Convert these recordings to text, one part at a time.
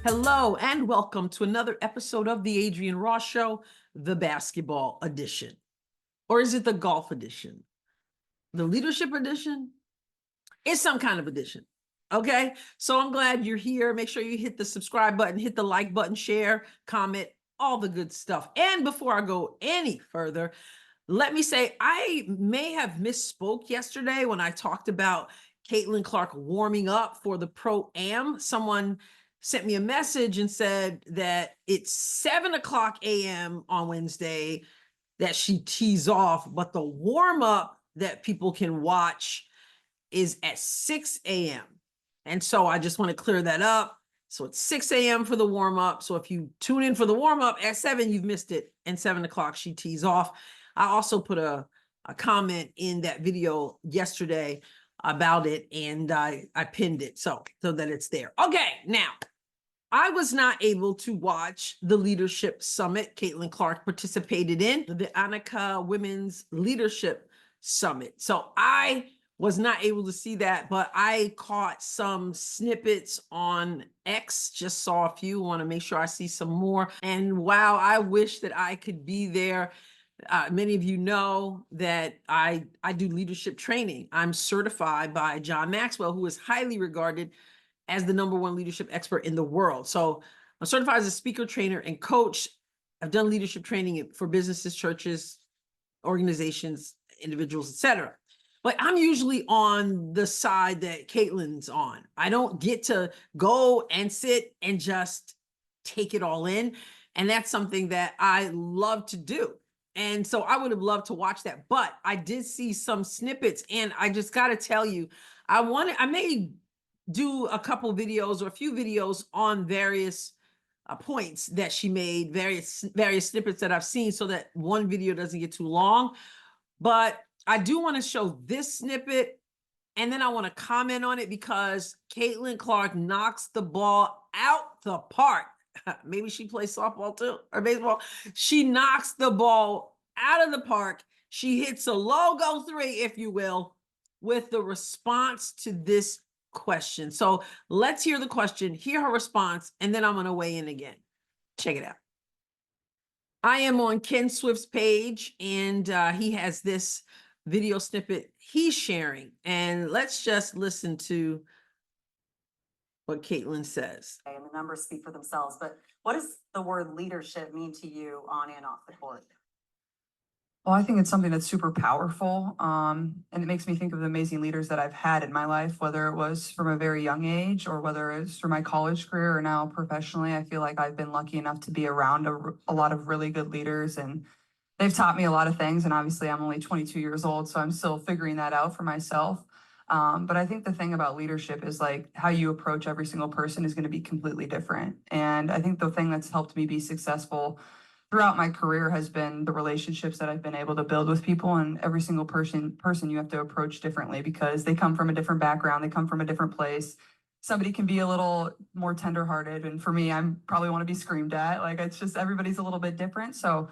Hello and welcome to another episode of the Adrienne Ross Show, the basketball edition. Or is it the golf edition? The leadership edition? It's some kind of edition. Okay, so I'm glad you're here. Make sure you hit the subscribe button, hit the like button, share, comment, all the good stuff. And before I go any further, let me say I may have misspoke yesterday when I talked about Caitlin Clark warming up for the Pro-Am. Someone sent me a message and said that it's 7:00 a.m. on Wednesday that she tees off, but the warm-up that people can watch is at 6 a.m. And so I just want to clear that up. So it's 6 a.m. for the warm-up. So if you tune in for the warm-up at 7, you've missed it. And 7:00 she tees off. I also put a comment in that video yesterday about it, and I pinned it so that it's there. Okay, now, I was not able to watch the Leadership Summit Caitlin Clark participated in, the Annika Women's Leadership Summit. So I was not able to see that, but I caught some snippets on X, just saw a few, want to make sure I see some more. And wow, I wish that I could be there. Many of you know that I do leadership training. I'm certified by John Maxwell, who is highly regarded as the #1 leadership expert in the world. So I'm certified as a speaker, trainer, and coach. I've done leadership training for businesses, churches, organizations, individuals, etc. But I'm usually on the side that Caitlin's on. I don't get to go and sit and just take it all in. And that's something that I love to do. And so I would have loved to watch that, but I did see some snippets, and I just got to tell you, I may do a couple videos or a few videos on various points that she made, various snippets that I've seen, so that one video doesn't get too long. But I do want to show this snippet, and then I want to comment on it because Caitlin Clark knocks the ball out the park. Maybe she plays softball too, or baseball. She knocks the ball out of the park. She hits a logo 3, if you will, with the response to this question. So let's hear the question, hear her response, and then I'm going to weigh in again. Check it out. I am on Ken Swift's page, and he has this video snippet he's sharing. And let's just listen to what Caitlin says. And the numbers speak for themselves, but what does the word leadership mean to you on and off the court? Well, I think it's something that's super powerful. And it makes me think of the amazing leaders that I've had in my life, whether it was from a very young age or whether it's through my college career or now professionally. I feel like I've been lucky enough to be around a lot of really good leaders, and they've taught me a lot of things. And obviously I'm only 22 years old, so I'm still figuring that out for myself. But I think the thing about leadership is like how you approach every single person is going to be completely different. And I think the thing that's helped me be successful throughout my career has been the relationships that I've been able to build with people. And every single person you have to approach differently because they come from a different background, they come from a different place. Somebody can be a little more tenderhearted, and for me, I'm probably want to be screamed at. Like, it's just everybody's a little bit different. So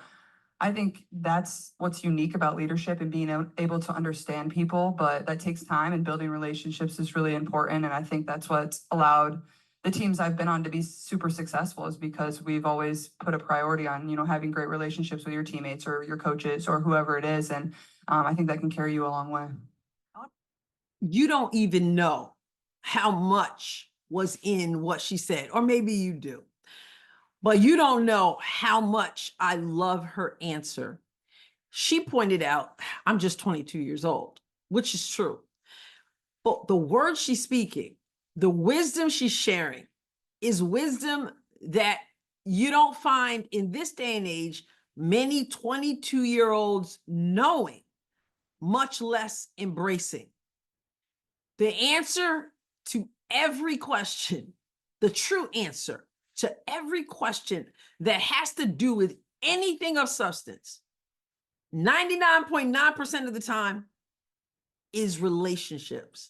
I think that's what's unique about leadership and being able to understand people, but that takes time, and building relationships is really important. And I think that's what's allowed the teams I've been on to be super successful, is because we've always put a priority on, having great relationships with your teammates or your coaches or whoever it is. And I think that can carry you a long way. You don't even know how much was in what she said, or maybe you do. But you don't know how much I love her answer. She pointed out, I'm just 22 years old, which is true. But the words she's speaking, the wisdom she's sharing, is wisdom that you don't find in this day and age many 22-year-olds knowing, much less embracing. The answer to every question, the true answer to every question that has to do with anything of substance, 99.9% of the time, is relationships.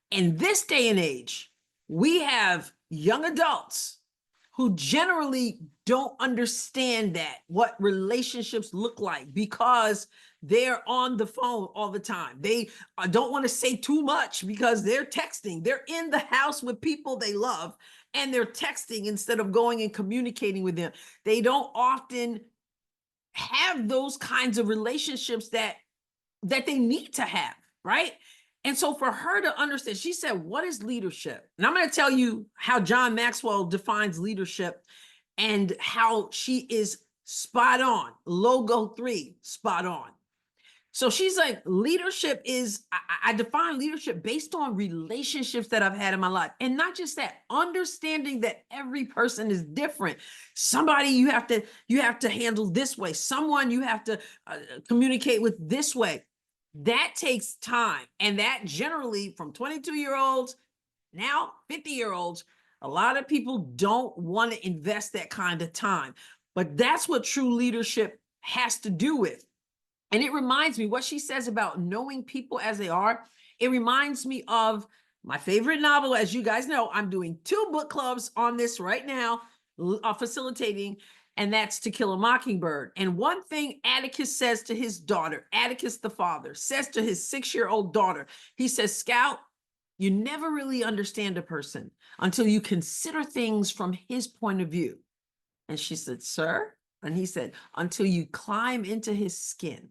In this day and age, we have young adults who generally don't understand what relationships look like, because they're on the phone all the time. They don't want to say too much because they're texting. They're in the house with people they love and they're texting instead of going and communicating with them. They don't often have those kinds of relationships that they need to have, right? And so for her to understand, she said, what is leadership? And I'm going to tell you how John Maxwell defines leadership and how she is spot on. Logo 3, spot on. So she's like, leadership is, I define leadership based on relationships that I've had in my life. And not just that, understanding that every person is different. Somebody you have to handle this way. Someone you have to communicate with this way. That takes time. And that generally from 22-year-olds, now 50-year-olds, a lot of people don't want to invest that kind of time. But that's what true leadership has to do with. And it reminds me what she says about knowing people as they are. It reminds me of my favorite novel. As you guys know, I'm doing 2 book clubs on this right now, facilitating, and that's To Kill a Mockingbird. And one thing Atticus says to his daughter, Atticus the father, says to his 6-year-old daughter, he says, Scout, you never really understand a person until you consider things from his point of view. And she said, sir? And he said, until you climb into his skin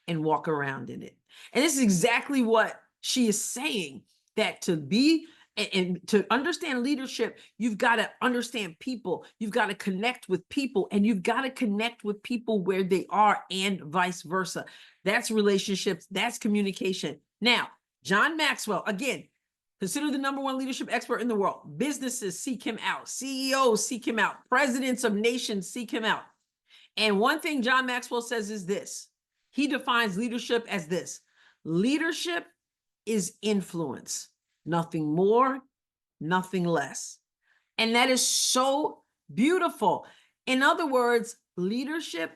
and walk around in it. And this is exactly what she is saying, that to be and to understand leadership, you've got to understand people. You've got to connect with people, and you've got to connect with people where they are and vice versa. That's relationships. That's communication. Now, John Maxwell, again, considered the #1 leadership expert in the world. Businesses seek him out. CEOs seek him out. Presidents of nations seek him out. And one thing John Maxwell says is this. He defines leadership as this. Leadership is influence. Nothing more, nothing less. And that is so beautiful. In other words, leadership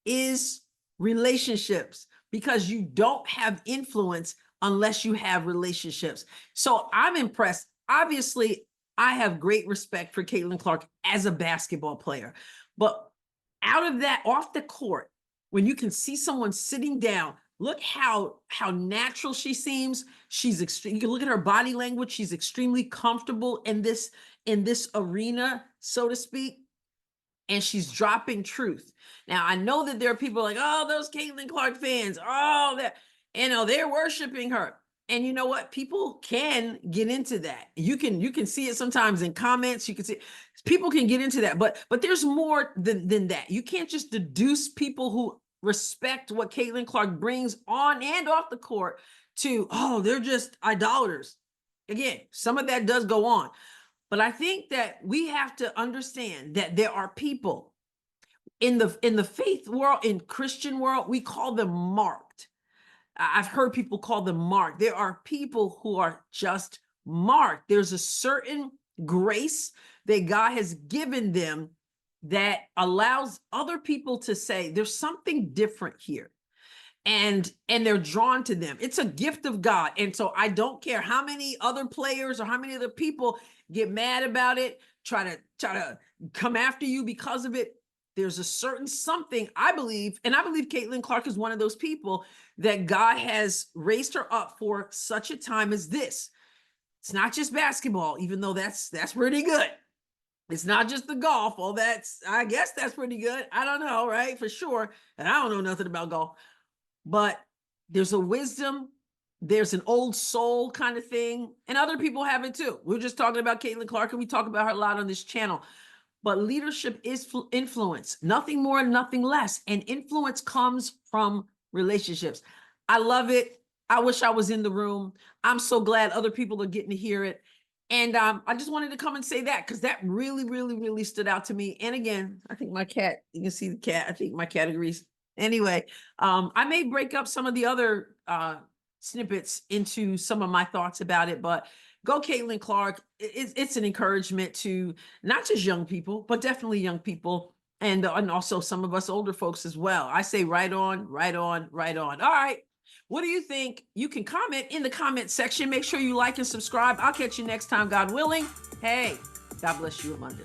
is relationships, because you don't have influence unless you have relationships. So I'm impressed. Obviously, I have great respect for Caitlin Clark as a basketball player, but out of that, off the court, when you can see someone sitting down, look how natural she seems. She's extreme. You can look at her body language. She's extremely comfortable in this arena, so to speak. And she's dropping truth. Now, I know that there are people like, oh, those Caitlin Clark fans, oh, they're worshiping her. And you know what? People can get into that. You can see it sometimes in comments. You can see people can get into that, but there's more than that. You can't just deduce people who respect what Caitlin Clark brings on and off the court to, oh, they're just idolaters. Again, some of that does go on. But I think that we have to understand that there are people in the faith world, in Christian world, we call them marked. I've heard people call them marked. There are people who are just marked. There's a certain grace that God has given them that allows other people to say, there's something different here. And they're drawn to them. It's a gift of God. And so I don't care how many other players or how many other people get mad about it, try to come after you because of it. There's a certain something, I believe, and I believe Caitlin Clark is one of those people that God has raised her up for such a time as this. It's not just basketball, even though that's pretty good. It's not just the golf. Oh, I guess that's pretty good. I don't know, right? For sure. And I don't know nothing about golf. But there's a wisdom, there's an old soul kind of thing, and other people have it too. We're just talking about Caitlin Clark, and we talk about her a lot on this channel. But leadership is influence, nothing more, nothing less. And influence comes from relationships. I love it. I wish I was in the room. I'm so glad other people are getting to hear it. And I just wanted to come and say that, because that really, really, really stood out to me. And again, I think my cat, you can see the cat. I think my cat agrees. Anyway, I may break up some of the other snippets into some of my thoughts about it, but go Caitlin Clark. It's an encouragement to not just young people, but definitely young people, and also some of us older folks as well. I say right on, right on, right on. All right. What do you think? You can comment in the comment section. Make sure you like and subscribe. I'll catch you next time, God willing. Hey, God bless you, London.